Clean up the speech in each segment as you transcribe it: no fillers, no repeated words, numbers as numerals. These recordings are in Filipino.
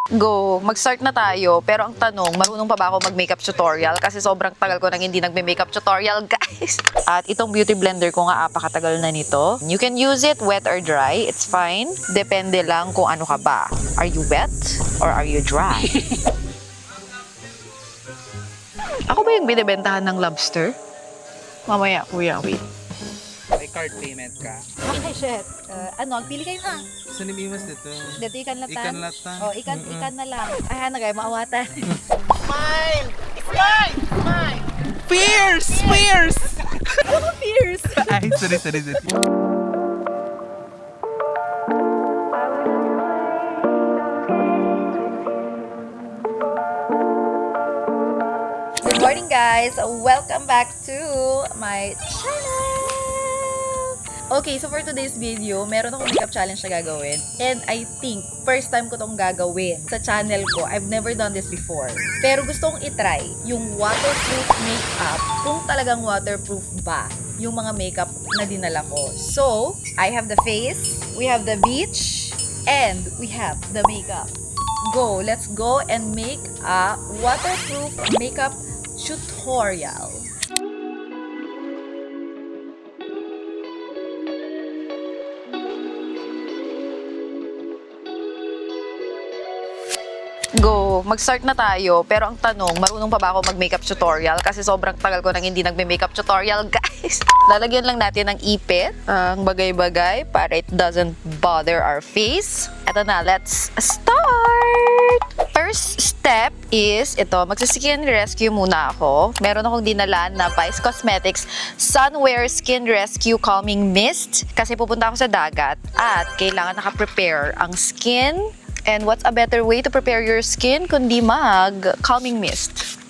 Go! Mag-start na tayo. Pero ang tanong, marunong pa ba ako mag-makeup tutorial? Kasi sobrang tagal ko nang hindi nagme-makeup tutorial, guys. At itong beauty blender ko nga, apakatagal na nito. You can use it wet or dry. It's fine. Depende lang kung ano ka ba. Are you wet or are you dry? Ako ba yung binibentahan ng lobster? Mamaya, kuya, wait. May card payment ka. Okay, shit. Pili kayo na. Saan imiwas dito? Dito ikan latan. Ikan latan. Oh, ikan na lang. Ay, na kayo, maawatan. Mine! It's mine! Mine! Fierce! Fierce! Ano fierce? Ay, sorry. Good morning, guys! Welcome back to my channel! Okay, so for today's video, meron akong makeup challenge na gagawin. And I think, first time ko tong gagawin sa channel ko. I've never done this before. Pero gusto kong itry yung waterproof makeup, kung talagang waterproof ba yung mga makeup na dinala ko. So, I have the face, we have the beach, and we have the makeup. Go! Let's go and make a waterproof makeup tutorial. Go! Mag-start na tayo. Pero ang tanong, marunong pa ba ako mag-makeup tutorial? Kasi sobrang tagal ko nang hindi nagme-makeup tutorial, guys. Lalagyan lang natin ng ipit, ang bagay-bagay, para it doesn't bother our face. Eto na, let's start! First step is, ito, magsiskin rescue muna ako. Meron akong dinalaan na Vice Cosmetics Sunwear Skin Rescue Calming Mist. Kasi pupunta ako sa dagat at kailangan naka-prepare ang skin. And what's a better way to prepare your skin kundi mag-calming mist?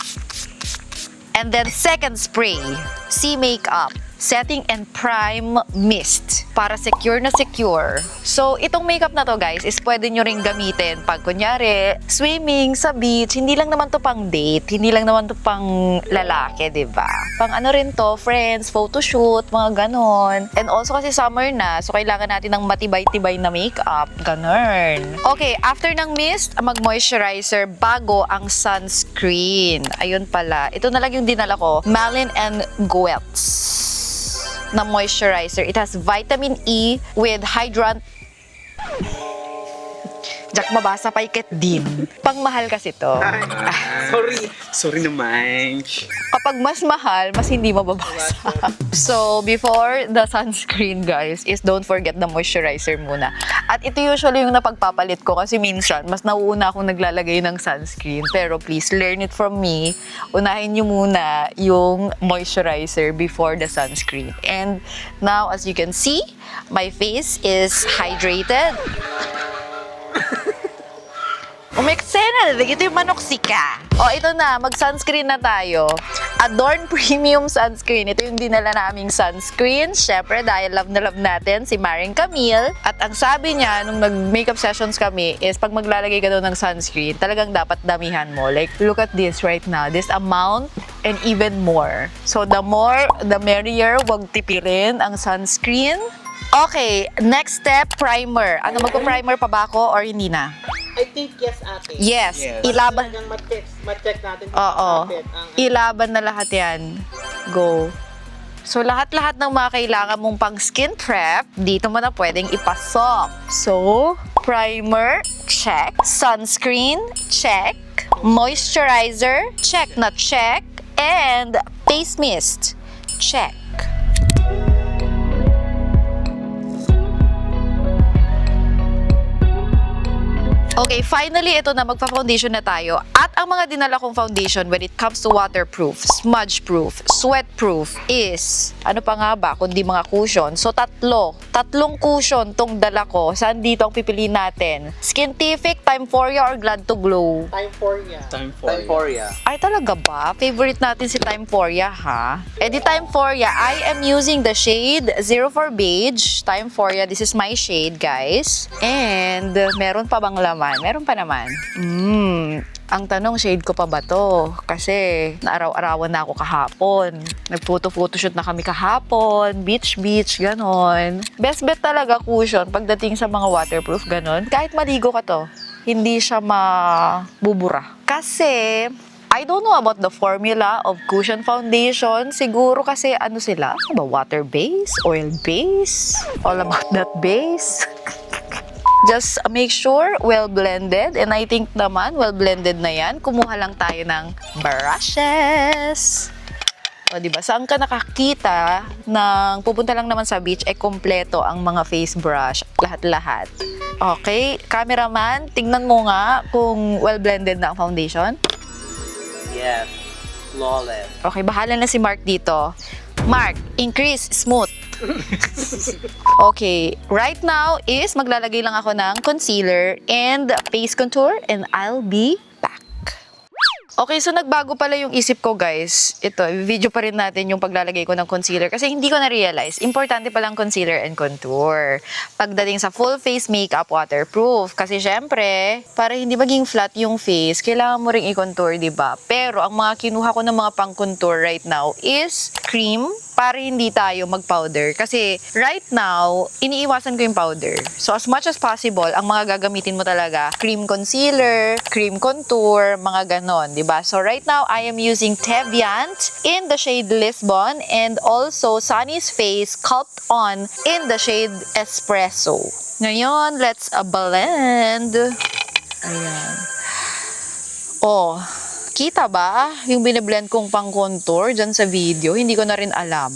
And then second spray, sea makeup, setting and prime mist para secure na secure. So, itong makeup na to, guys, is pwede nyo ring gamitin pag kunyari, swimming sa beach. Hindi lang naman to pang date, hindi lang naman to pang lalaki, diba? Pang ano rin to, friends, photoshoot, mga ganon. And also kasi summer na, so kailangan natin ng matibay-tibay na makeup, ganon. Okay, after ng mist, mag-moisturizer bago ang sunscreen. Ayun pala. Ito na lang yung dinala ko, Malin and Gueltz na moisturizer. It has vitamin E with hydrant. Jack, mabasa pa iket din. Pangmahal kasi to. Sorry naman. Kapag mas mahal, mas hindi mababasa. So, before the sunscreen, guys, is don't forget the moisturizer muna. At ito usually yung napagpapalit ko kasi minsan, mas nauuna akong naglalagay ng sunscreen. Pero please, learn it from me. Unahin nyo muna yung moisturizer before the sunscreen. And now, as you can see, my face is hydrated. Umeksena, ito yung manoksika. O, ito na, mag-sunscreen na tayo. Adorn Premium Sunscreen. Ito yung dinala naming sunscreen. Syempre, dahil love na love natin si Maring Camille. At ang sabi niya, nung nag-makeup sessions kami, is pag maglalagay ka daw ng sunscreen, talagang dapat damihan mo. Like, look at this right now. This amount and even more. So, the more, the merrier. Huwag tipirin ang sunscreen. Okay, next step, primer. Ano, magpa-primer pa ba ako or hindi na? I think yes, ate. Yes. Yes. Ilaban. Talagang ma-check natin kung Oo. kapit ang Ilaban na lahat yan. Go. So, lahat-lahat ng mga kailangan mong pang skin prep, dito mo na pwedeng ipasok. So, primer, check. Sunscreen, check. Moisturizer, check na check. And face mist, check. Okay, finally, ito na, magpa-foundation na tayo. At ang mga dinala kong foundation when it comes to waterproof, smudge-proof, sweat-proof is, ano pa nga ba, kundi mga cushion. So, tatlong cushion tong dala ko. Saan dito ang pipiliin natin? Skintific, Timeforia, or Glad to Glow? time for ya. Timeforia. Ay, talaga ba? Favorite natin si Timeforia, ha? Eh di Timeforia, I am using the shade 04 Beige. Timeforia, this is my shade, guys. And, meron pa bang laman? Meron pa naman. Ang tanong, shade ko pa ba to? Kasi, naaraw-arawan na ako kahapon. Nag-photoshoot na kami kahapon. Beach, ganon. Best bet talaga cushion pagdating sa mga waterproof, ganon. Kahit maligo ka to. hindi siya mabubura. Kasi, I don't know about the formula of cushion foundation. Siguro kasi ano sila? Ano ba? Water base? Oil base? All about that base? Just make sure well blended. And I think naman well blended na yan. Kumuha lang tayo ng brushes. O diba? Saan ka nakakita ng pupunta lang naman sa beach, kompleto ang mga face brush. Lahat-lahat. Okay? Cameraman, tingnan mo nga kung well blended na ang foundation. Yes. Flawless. Okay, bahala na si Mark dito. Mark, increase smooth. Okay, right now is maglalagay lang ako ng concealer and face contour and I'll be back. Okay, so nagbago pala yung isip ko, guys. Ito, video pa rin natin yung paglalagay ko ng concealer kasi hindi ko na-realize. Importante palang concealer and contour. Pagdating sa full face makeup, waterproof. Kasi syempre, para hindi maging flat yung face, kailangan mo ring i-contour, diba? Pero ang mga kinuha ko ng mga pang-contour right now is cream para hindi tayo mag-powder. Kasi right now, iniiwasan ko yung powder. So as much as possible, ang mga gagamitin mo talaga, cream concealer, cream contour, mga ganon, diba? So right now, I am using Teviant in the shade Lisbon and also Sunny's Face Sculpt On in the shade Espresso. Ngayon, let's blend. Ayan. Oh, kita ba yung biniblend kong pang-contour dyan sa video? Hindi ko na rin alam.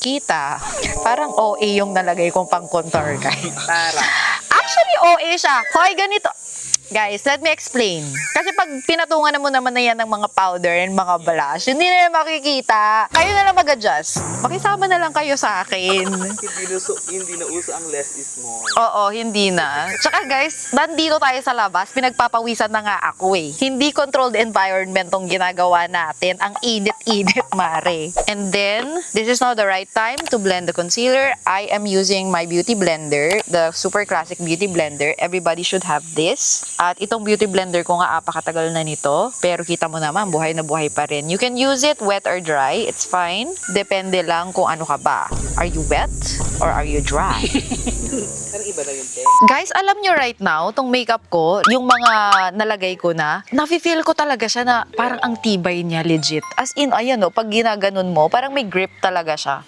Kita. Parang OA yung nalagay kong pang-contour, guys. Actually, OA siya. Hoy, ganito. Guys, let me explain. Kasi pag pinatungan mo naman na yan ng mga powder and mga blush, hindi na makikita. Kayo na lang mag-adjust. Makisama na lang kayo sa akin. Hindi na uso ang less is more. Oo, hindi na. Tsaka guys, nandito tayo sa labas, pinagpapawisan na nga ako eh. Hindi controlled environment tong ginagawa natin. Ang init-init, mare. And then, this is now the right time to blend the concealer. I am using my beauty blender, the super classic beauty blender. Everybody should have this. At itong beauty blender ko nga, apakatagal na nito. Pero kita mo naman, buhay na buhay pa rin. You can use it wet or dry. It's fine. Depende lang kung ano ka ba. Are you wet or are you dry? Parang iba na yung te. Guys, alam nyo right now, tong makeup ko, yung mga nalagay ko na, nafe-feel ko talaga siya na parang ang tibay niya, legit. As in, ayan o, pag ginaganon mo, parang may grip talaga siya.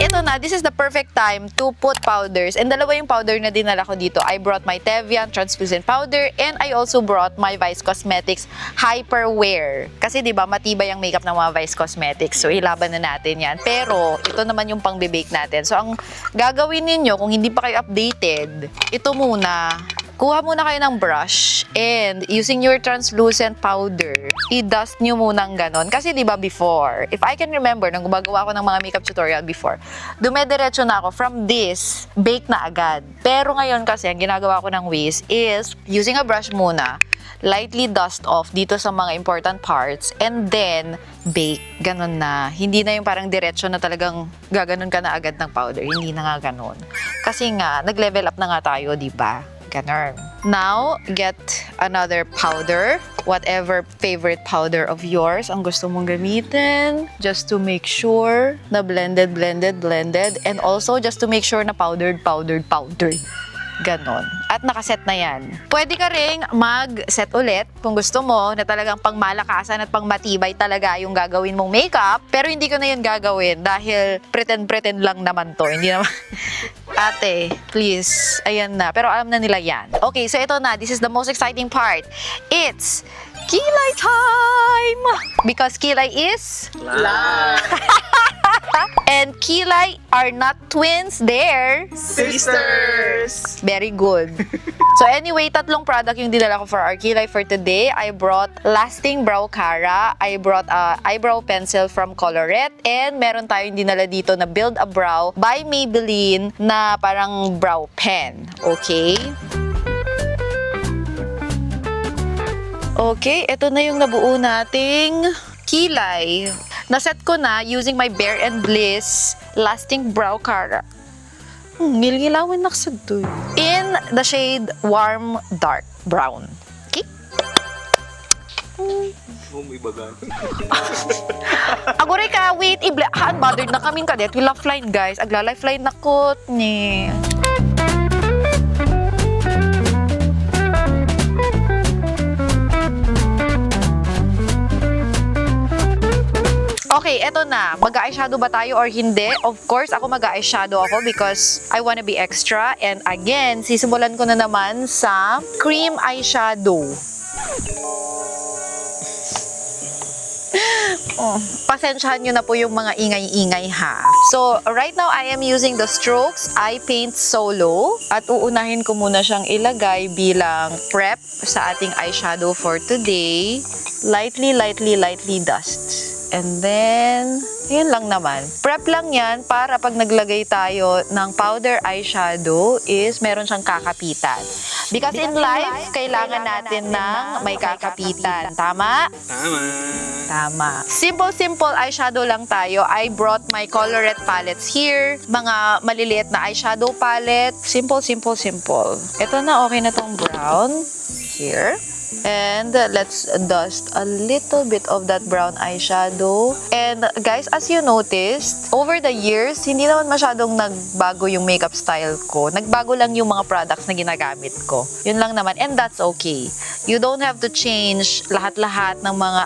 Ito na, this is the perfect time to put powders. And dalawa yung powder na dinala ko dito. I brought my Tevian translucent powder and I also brought my Vice Cosmetics Hyper Wear. Kasi 'di ba matibay ang makeup ng mga Vice Cosmetics. So ilaban na natin 'yan. Pero ito naman yung pang-bake natin. So ang gagawin ninyo kung hindi pa kayo updated, ito muna. Kuha muna kayo ng brush and using your translucent powder, i-dust nyo munang ganon. Kasi diba before, if I can remember, nang gumagawa ako ng mga makeup tutorial before, dumediretso na ako from this, bake na agad. Pero ngayon kasi, ang ginagawa ko ng ways is, using a brush muna, lightly dust off dito sa mga important parts, and then, bake. Ganon na. Hindi na yung parang diretso na talagang gaganon ka na agad ng powder. Hindi na nga ganon. Kasi nga, nag-level up na nga tayo, diba? Ganun. Now, get another powder. Whatever favorite powder of yours ang gusto mong gamitin. Just to make sure na blended. And also, just to make sure na powdered. Ganon. At nakaset na yan. Pwede ka ring mag-set ulit kung gusto mo na talagang pangmalakasan at pangmatibay talaga yung gagawin mong makeup. Pero hindi ko na yun gagawin dahil pretend lang naman to. Hindi naman. Ate, please. Ayan na. Pero alam na nila yan. Okay, so ito na. This is the most exciting part. It's kilay time! Because kilay is and kilay are not twins, they're Sisters! very good. So anyway, tatlong product yung dinala ko for our kilay for today. I brought Lasting Brow Cara, I brought eyebrow pencil from Colorette, and meron tayong dinala dito na Build a Brow by Maybelline na parang brow pen. Okay? Okay, ito na yung nabuo nating kilay. Naset ko na using my Bare and Bliss Lasting Brow Cara. Ngilngilawin naksad to. In the shade Warm Dark Brown. Okay? May bagan. Agore ka, wait, unbothered na kaming kadet. We lifeline, guys. Agla-lifeline na ko ni. Okay, eto na. Mag-eyeshadow ba tayo or hindi? Of course, ako mag-eyeshadow ako because I wanna be extra. And again, sisimulan ko na naman sa cream eyeshadow. Oh, pasensyahan nyo na po yung mga ingay-ingay ha. So, right now, I am using the Strokes Eye Paint Solo. At uunahin ko muna siyang ilagay bilang prep sa ating eyeshadow for today. Lightly dust. And then, yun lang naman. Prep lang yan para pag naglagay tayo ng powder eyeshadow is meron siyang kakapitan. Because in life, kailangan natin ng may kakapitan. Tama? Tama. Simple eyeshadow lang tayo. I brought my colorette palettes here. Mga maliliit na eyeshadow palette. Simple. Ito na, okay na tong brown. Here. And let's dust a little bit of that brown eyeshadow. And guys, as you noticed, over the years, hindi naman masyadong nagbago yung makeup style ko. Nagbago lang yung mga products na ginagamit ko. Yun lang naman. And that's okay. You don't have to change lahat-lahat ng mga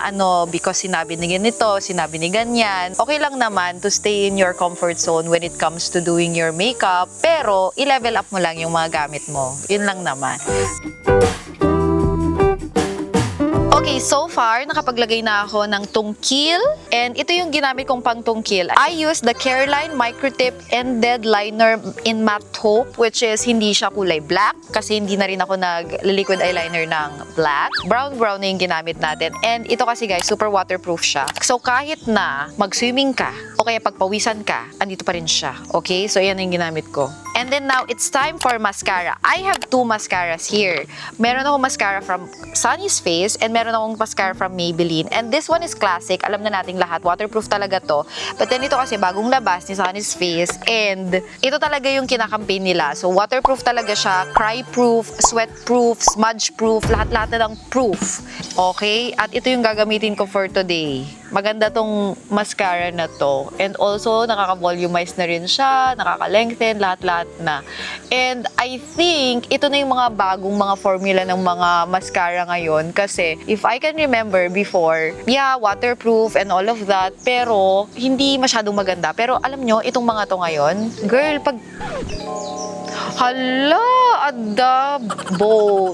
because sinabi ni ganito, sinabi ni ganyan. Okay lang naman to stay in your comfort zone when it comes to doing your makeup. Pero, i-level up mo lang yung mga gamit mo. Yun lang naman. Okay, so far, nakapaglagay na ako ng tungkil. And ito yung ginamit kong pang tungkil. I use the Careline Microtip Ended Liner in Matte Taupe, which is hindi siya kulay black. Kasi hindi na rin ako nag-liquid eyeliner ng black. Brown na yung ginamit natin. And ito kasi guys, super waterproof siya. So kahit na mag-swimming ka, o kaya pagpawisan ka, andito pa rin siya. Okay? So yan yung ginamit ko. And then now, it's time for mascara. I have two mascaras here. Meron akong mascara from Sunny's Face and meron akong mascara from Maybelline. And this one is classic. Alam na nating lahat. Waterproof talaga to. But then ito kasi bagong labas ni Sunny's Face. And ito talaga yung kinakampaign nila. So waterproof talaga siya. Cry-proof, sweat-proof, smudge-proof. Lahat-lahat na ng proof. Okay? At ito yung gagamitin ko for today. Maganda tong mascara na to. And also, nakaka-volumize na rin siya. Nakaka-lengthen. Lahat-lahat na. And I think, ito na yung mga bagong mga formula ng mga mascara ngayon. Kasi, if I can remember before, yeah, waterproof and all of that. Pero, hindi masyadong maganda. Pero, alam nyo, itong mga to ngayon, girl, pag... Hala! Adabo!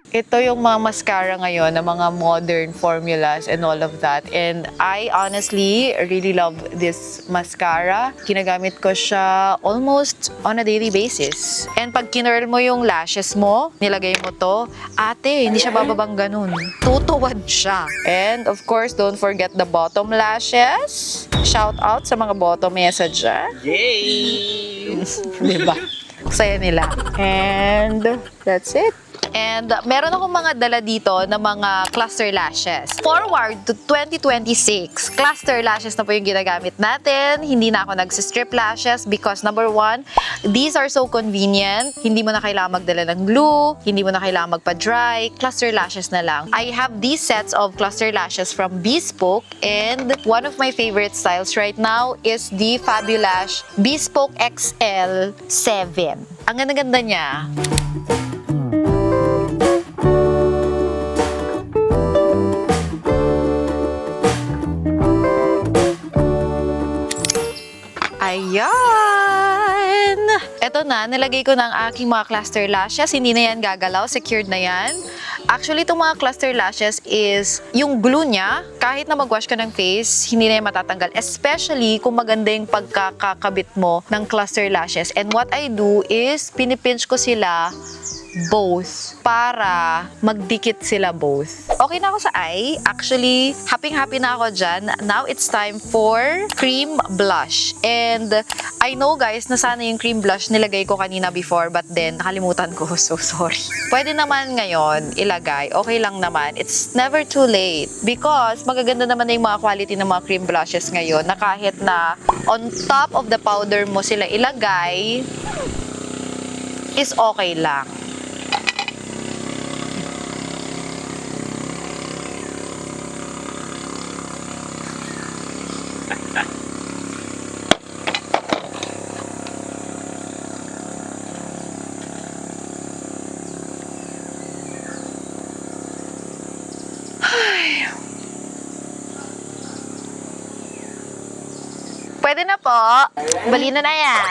Ito yung mga mascara ngayon na mga modern formulas and all of that. And I honestly really love this mascara. Ginagamit ko siya almost on a daily basis. And pag kinurl mo yung lashes mo, nilagay mo to, ate, hindi siya bababang ganun. Tutuwad siya. And of course, don't forget the bottom lashes. Shout out sa mga bottom mesa dyan. Yay! Diba? Saya nila. And that's it. And meron akong mga dala dito na mga cluster lashes. Forward to 2026, cluster lashes na po yung ginagamit natin. Hindi na ako nagsistrip lashes because number one, these are so convenient. Hindi mo na kailangan magdala ng glue, hindi mo na kailangan magpa-dry. Cluster lashes na lang. I have these sets of cluster lashes from Bespoke and one of my favorite styles right now is the Fabulash Bespoke XL 7. Ang ganda-ganda niya. Ayan! Eto na, nilagay ko na ang aking mga cluster lashes. Hindi na yan gagalaw. Secured na yan. Actually, itong mga cluster lashes is yung glue niya, kahit na mag-wash ka ng face, hindi na yan matatanggal. Especially kung maganda yung pagkakakabit mo ng cluster lashes. And what I do is, pinipinch ko sila both para magdikit sila both. Okay na ako sa eye. Actually, happy na ako dyan. Now, it's time for cream blush. And I know guys, na sana yung cream blush nilagay ko kanina before but then nakalimutan ko. So, sorry. Pwede naman ngayon ilagay. Okay lang naman. It's never too late. Because magaganda naman na yung mga quality ng mga cream blushes ngayon na kahit na on top of the powder mo sila ilagay is okay lang. Pwede na po. Balina na yan.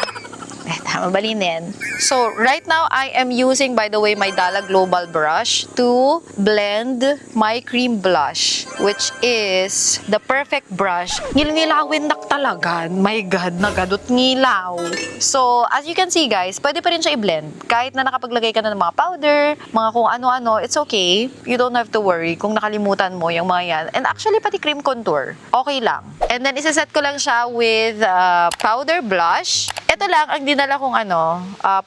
Tama, balinin. So, right now, I am using, by the way, my Dala Global brush to blend my cream blush, which is the perfect brush. Ngil-ngilawin nak talaga. My God, nagadot ngilaw. So, as you can see, guys, pwede pa rin siya i-blend. Kahit na nakapaglagay ka na ng mga powder, mga kung ano-ano, it's okay. You don't have to worry kung nakalimutan mo yung mga yan. And actually, pati cream contour, okay lang. And then, isa-set ko lang siya with powder blush. Ito lang ang dinala kong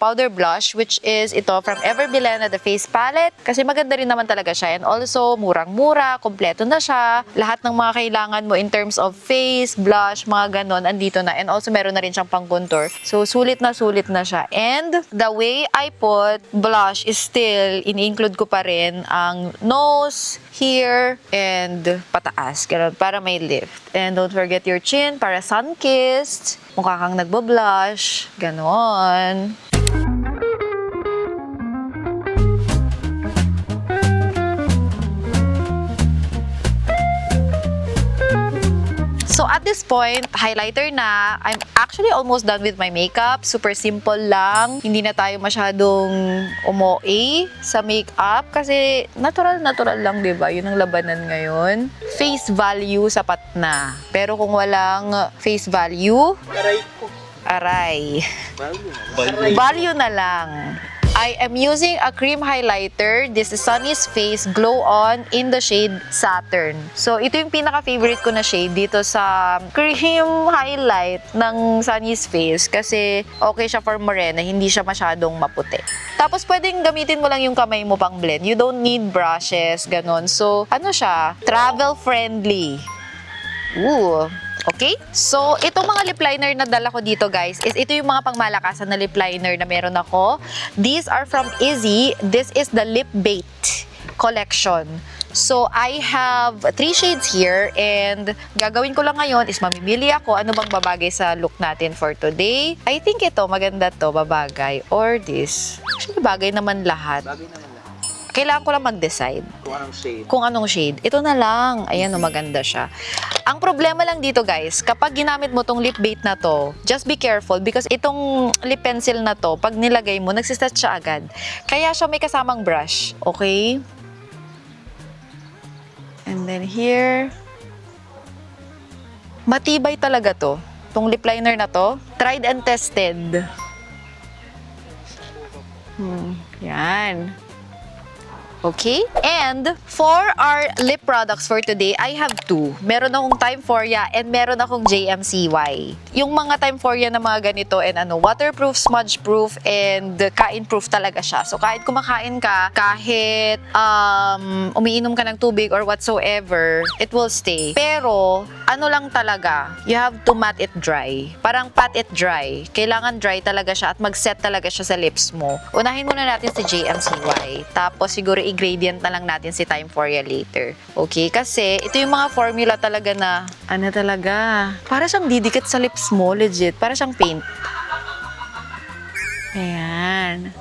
powder blush, which is ito from Everbilena, the face palette. Kasi maganda rin naman talaga siya. And also, murang-mura, kompleto na siya. Lahat ng mga kailangan mo in terms of face, blush, mga ganon, andito na. And also, meron na rin siyang pang-contour. So, sulit na siya. And the way I put blush is still, ini-include ko pa rin ang nose, here, and pataas. Ganun, para may lift. And don't forget your chin, para sun-kissed. Mukha kang nagbo-blush. Ganon. So at this point, highlighter na. I'm actually almost done with my makeup. Super simple lang. Hindi na tayo masyadong umo-a sa makeup kasi natural lang, 'di ba? 'Yun ang labanan ngayon. Face value sapat na. Pero kung walang face value, Aray ko. aray. Aray. Value na lang. I am using a cream highlighter. This is Sunny's Face Glow On in the shade Saturn. So, ito yung pinaka-favorite ko na shade dito sa cream highlight ng Sunny's Face kasi okay siya for morena, hindi siya masyadong maputi. Tapos, pwedeng gamitin mo lang yung kamay mo pang blend. You don't need brushes, ganon. So, ano siya? Travel-friendly. Ooh. Okay? So, itong mga lip liner na dala ko dito, guys, is ito yung mga pangmalakasan na lip liner na meron ako. These are from Izzy. This is the Lip Bait collection. So, I have 3 shades here and gagawin ko lang ngayon is mamimili ako ano bang babagay sa look natin for today. I think ito, maganda to, babagay. Or this. Actually, bagay naman lahat. Bagay naman lahat. Kailangan ko lang mag-decide. Kung anong shade. Kung anong shade. Ito na lang. Ayan, maganda siya. Ang problema lang dito, guys, kapag ginamit mo tong lip bait na to, just be careful because itong lip pencil na to, pag nilagay mo, nagsiset siya agad. Kaya siya may kasamang brush. Okay? And then here. Matibay talaga to. Tong lip liner na to, tried and tested. Yan. Okay? And for our lip products for today, I have 2. Meron akong Timeforia and meron akong JMCY. Yung mga Timeforia na mga ganito and waterproof, smudge-proof, and kain-proof talaga siya. So kahit kumakain ka, kahit umiinom ka ng tubig or whatsoever, it will stay. Pero, ano lang talaga, you have to mat it dry. Parang pat it dry. Kailangan dry talaga siya at mag-set talaga siya sa lips mo. Unahin muna natin si JMCY. Tapos siguro i-gradient na lang natin si Timeforia later. Okay? Kasi ito yung mga formula talaga na, talaga, para siyang didikit sa lips mo, legit. Para siyang paint. Ayan.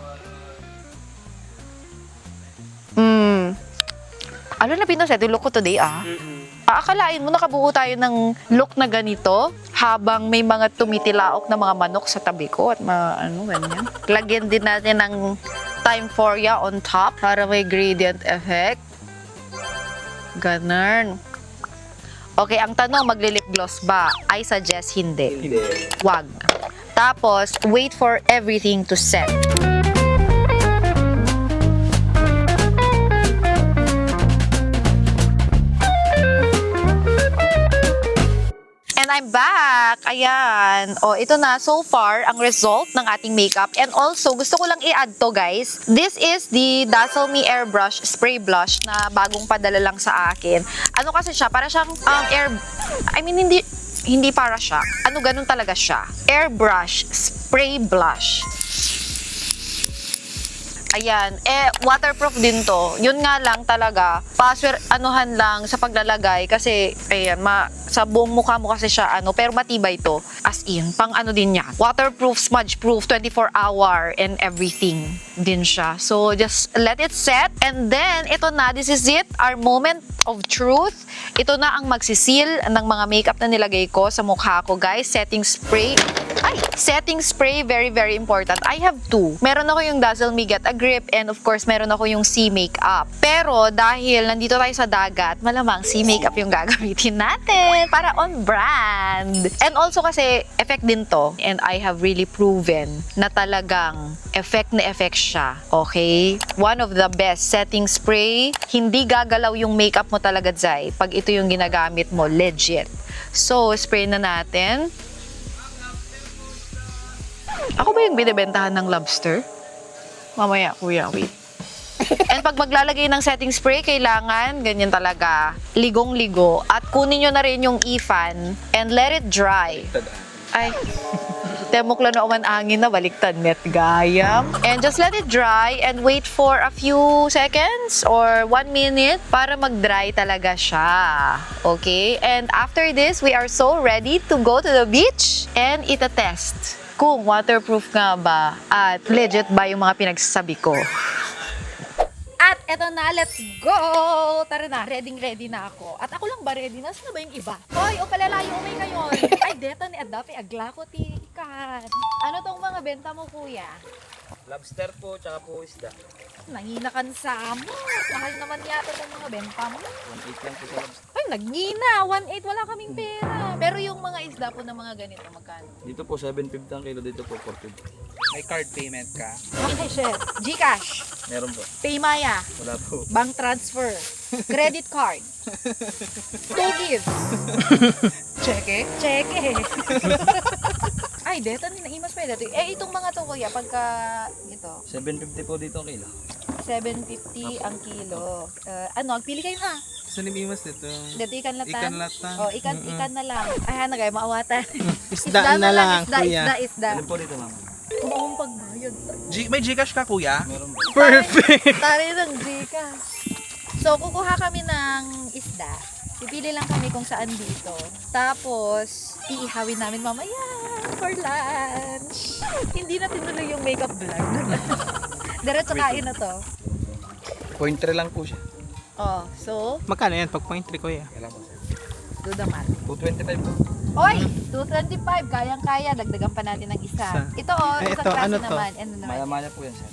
Alam na, Pinos, ito yung look ko today, Akalain mo, nakabuo tayo ng look na ganito habang may mga tumitilaok na mga manok sa tabi ko at mga ganyan. Lagyan din natin ng Timeforia on top para may gradient effect. Ganun. Okay, ang tanong, magli-lip gloss ba? I suggest hindi. Wag. Tapos, wait for everything to set. And I'm back. Ayan. O, ito na. So far, ang result ng ating makeup. And also, gusto ko lang i-add to, guys. This is the Dazzle Me Airbrush Spray Blush na bagong padala lang sa akin. Ano kasi siya? Para siyang hindi para siya. Ganun talaga siya. Airbrush Spray Blush. Ayan. Waterproof din to. Yun nga lang talaga, anuhan lang sa paglalagay kasi, ayan, sa buong mukha mo kasi siya, pero matibay to. As in, pang ano din niya. Waterproof, smudge-proof, 24-hour, and everything din siya. So, just let it set. And then, ito na, this is it, our moment of truth. Ito na ang magsisil ng mga makeup na nilagay ko sa mukha ko, guys. Setting spray. Setting spray, very, very important. I have two. Meron ako yung Dazzle Me Get a Grip and of course, meron ako yung Sea Makeup. Pero dahil nandito tayo sa dagat, malamang Sea Makeup yung gagamitin natin para on brand. And also kasi, effect din to. And I have really proven na talagang effect na effect siya. Okay? One of the best setting spray. Hindi gagalaw yung makeup mo talaga, Zai. Pag ito yung ginagamit mo, legit. So, spray na natin. Ako ba yung binibentahan ng lobster? Mamaya, kuya, wait. And pag maglalagay ng setting spray, kailangan ganyan talaga. Ligong-ligo. At kunin nyo na rin yung ifan and let it dry. Ay, temok lang na uman angin na baliktad net gayam. And just let it dry and wait for a few seconds or 1 minute para mag-dry talaga siya. Okay? And after this, we are so ready to go to the beach and ita-test kung waterproof nga ba at legit ba yung mga pinagsasabi ko. At eto na, let's go! Tara na, ready na ako. At ako lang ba ready na? Saan na ba yung iba? Hoy, o palalayo umay ngayon. Ay, deta ni Adapi, aglako ti ikan. Ano tong mga benta mo, kuya? Lobster po, tsaka po isda. Nanginakan sa mo. Mahal naman yata tong mga benta mo. 1.8 lang po sa lobster. Ay, nagngina. 1.8, wala kaming pera. Pero yung mga isda po na mga ganito, magkano? Dito po 7.50 ang kilo, dito po 4.50. May card payment ka? Okay, chef. Gcash. Meron po. Paymaya. Wala po. Bank transfer. Credit card. 2 gives. Cheque? Cheque. Ay, deta ni naimas pa dito. Itong mga to, kuya, pagka ito, 7.50 po dito ang kilo. 7.50 ang kilo. Pili kayo na. Gusto ni Bimas dito. Dito ikan latan. Ikan latan. Oh, ikan na lang. Ay, na kayo, maawatan. Isda na lang, kuya. Isda. Alin po dito, ma'am? Kung pagbayad. May Gcash ka, kuya? Meron po. Perfect! Tari ng Gcash. So, kukuha kami ng isda. Pipili lang kami kung saan dito. Tapos, iihawin namin mamaya for lunch. Hindi na tinuloy yung makeup vlog. Diretso kain na to. 0.3 lang po siya. Oh, so, Magkano yan? Pag 0.3, kuya. Kailan po sir? do the math. 225 po. Oy! 225. Kayang-kaya. Dagdagan pa natin ng isa. Isa. Ito Ay, isang ito, klase ano to? naman. Ano naman? Maya-maya po yan sir.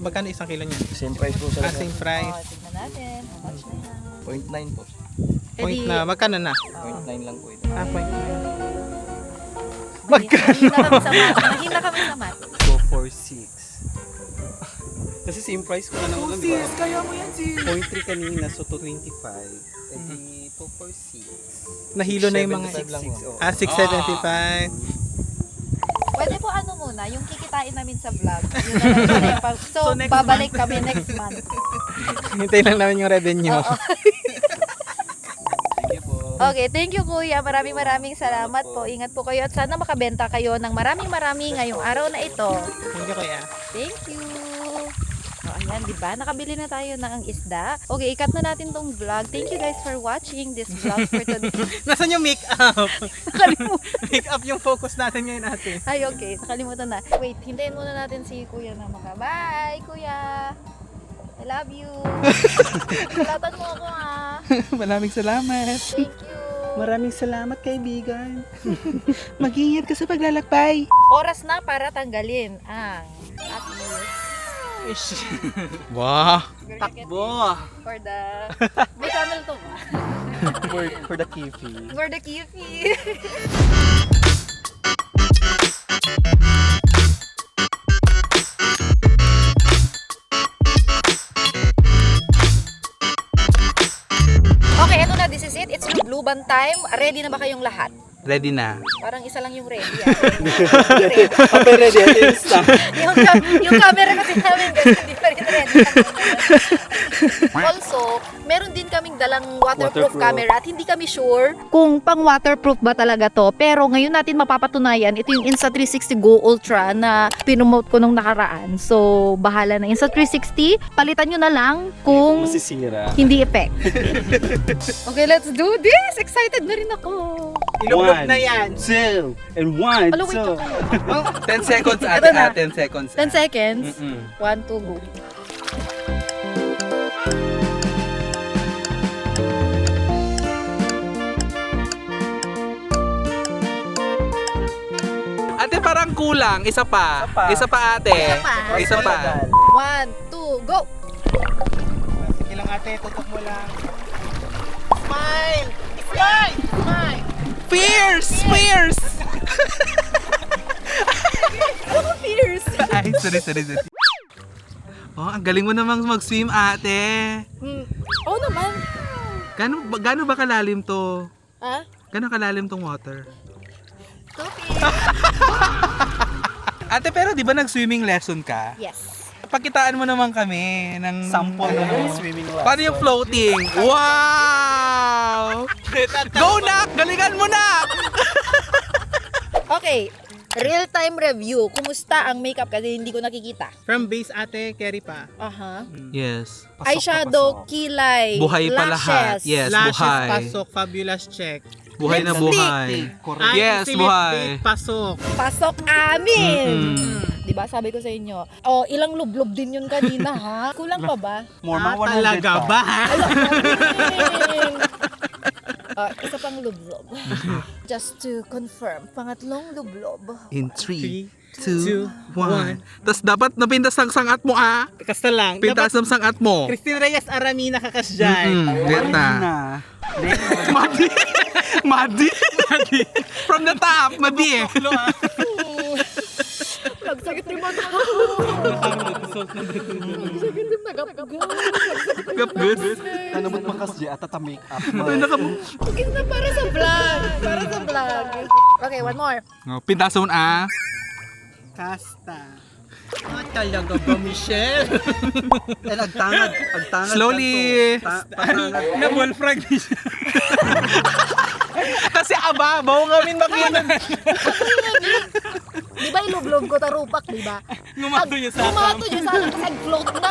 Magkano isang kilo niya? Same price po sa Same Oh, price. tignan natin. How much na yan? 0.9 po. Point na. Magkano na? 0.9 lang po ito. Point na. Mahina kami sa mat. 246. Kasi same price ko na naman, di ba? kaya mo yan, sis. 0.3 kanina, so 225. Eh di 246. Nahilo na yung mga... 675 lang po. 675. Pwede po muna, yung kikitain namin sa vlog. Yun na lang yung so, So, next babalik kami next month. Hintayin lang namin yung revenue. Oo. Thank you po. Okay, thank you kuya. Maraming salamat po. Ingat po kayo at sana makabenta kayo ng maraming ngayong araw na ito. Thank you, kuya. Thank you. O, ayan, di ba? Nakabili na tayo ng isda. Okay, ikat na natin tong vlog. Thank you guys for watching this vlog for today. Nasaan yung make-up? Nakalimutan. Make-up yung focus natin ngayon natin. Ay, okay. Nakalimutan na. Wait, hintayin muna natin si kuya na Bye, kuya. I love you. Salatan mo ako, ha. Maraming salamat. Thank you. Maraming salamat, kaibigan. Mag-ingat ka sa paglalakbay. Oras na para tanggalin ang Wow. takbo for the may camel to ba? For the kifi. For the kifi. Okay, eto na, this is it. It's Lubluban time. Ready na ba kayong lahat? Ready na. Parang isa lang yung ready. Kapag ready, insta. yung camera kasi namin guys, hindi pa rin ready. Also, meron din kaming dalang waterproof camera at hindi kami sure kung pang waterproof ba talaga to. Pero ngayon natin mapapatunayan, ito yung Insta360 Go Ultra na pinomote ko nung nakaraan. So, bahala na Insta360. Palitan nyo na lang kung Masisira. hindi effect. Okay, let's do this! Excited na rin ako. Iluglog na yan. 2, and 1, Alo, wait ako. 10 seconds Ito na. 10 seconds. 10 seconds. 1, 2, go. Ate, parang kulang. Isa pa. Isa pa, ate. Isa pa. 1, 2, go! Sige lang ate, tutok mo lang. Smile! Smile! Smile! Fierce! Fierce! Fierce! Ay, sorry. Oh, ang galing mo namang mag-swim, ate. Oo naman. Gaano ba kalalim to? Ha? Gaano kalalim tong water? Coffee! Ate, pero di ba nag-swimming lesson ka? Yes. Pakitaan mo naman kami ng Sample na yung swimming lesson. Paano yung floating? Wow! Go, Nak! Galingan mo, Nak! Okay, real-time review. Kumusta ang makeup kasi hindi ko nakikita? From base ate, carry pa. Aha. Yes. Eyeshadow, kilay, Buhay pa lahat. lashes. Yes, Lashes, buhay. pasok, fabulous check. Buhay na buhay. Yes, si buhay. lipstick, pasok. Pasok amin! Mm-mm. Diba sabi ko sa inyo, oh, ilang lublob din yun kanina ha? Kulang pa ba? More than 100 Talaga pa. ba? Amin! Isa pang lublob. Just to confirm, pangatlong lublob. In 3, 2, 2, 1. Tapos dapat napintas ang sangat mo, ah. Kasta lang. Pintas ang sangat mo. Christine Reyes Aramina kakasjay. Get na. Madi. Madi. From the top, Madi. Nagsakit rin mo na ako. Nagsakit rin nagapagaw. Gap good. Ano ba't makas di at make up mo? Okay na para sa vlog. Para sa vlog. Okay, one more. Pintas mo, ah. Kasta. Talaga ba, Michelle? Eh, agtangad. Slowly. Na bullfrog ni siya. Kasi ababaw kami makinan. Di ba ilublob ko tarupak, di ba? Ngumato niya sa Kumato niya sa akin kasi nag-float na.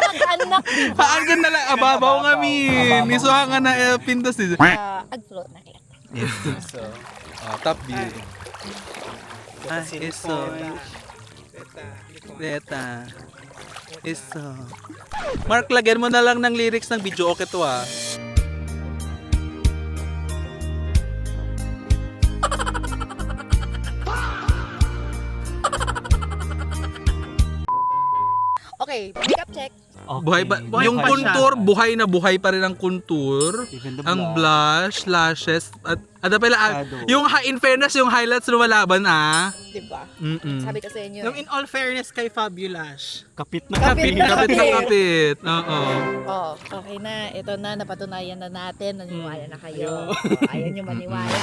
Nag-anak, di ba? Paanggan na lang ababaw kami. Nisuha nga na pintas. Ag-float na kaya. Yes. So, top view. Eso. Beta. Eso. Mark, lagyan mo na lang ng lyrics ng video. Okay to, ah. Okay, makeup check. Buhay pa. Buhay Yung pa contour, buhay na buhay pa rin ang contour. Even the Ang blush, lashes, at ano pala, Shadow. yung in fairness, yung highlights lumalaban, ah. Di ba? Mm-mm. Sabi ko sa inyo. Yung in all fairness kay Fabulous. Kapit na Kapit na Kapit na kapit. Oo. Oh, okay na. Ito na, napatunayan na natin. Naniwala na kayo. Ayaw nyo maniwala.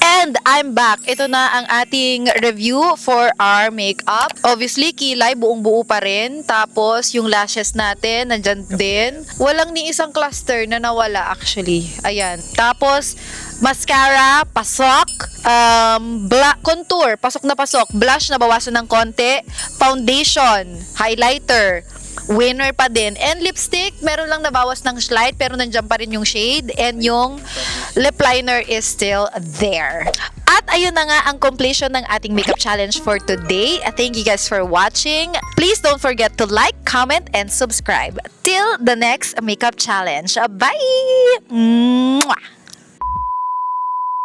And I'm back. Ito na ang ating review for our makeup. Obviously, kilay, buong-buo pa rin. Tapos, yung lashes natin, nandyan din. Walang ni isang cluster na nawala actually. Ayan. Tapos, mascara, pasok. Contour, pasok na pasok. Blush, nabawasan ng konti. Foundation, highlighter, winner pa din. And lipstick, meron lang nabawas ng slight pero nandiyan pa rin yung shade and yung lip liner is still there. At ayun na nga ang completion ng ating makeup challenge for today. Thank you guys for watching. Please don't forget to like, comment, and subscribe. Till the next makeup challenge. Bye! Mwah!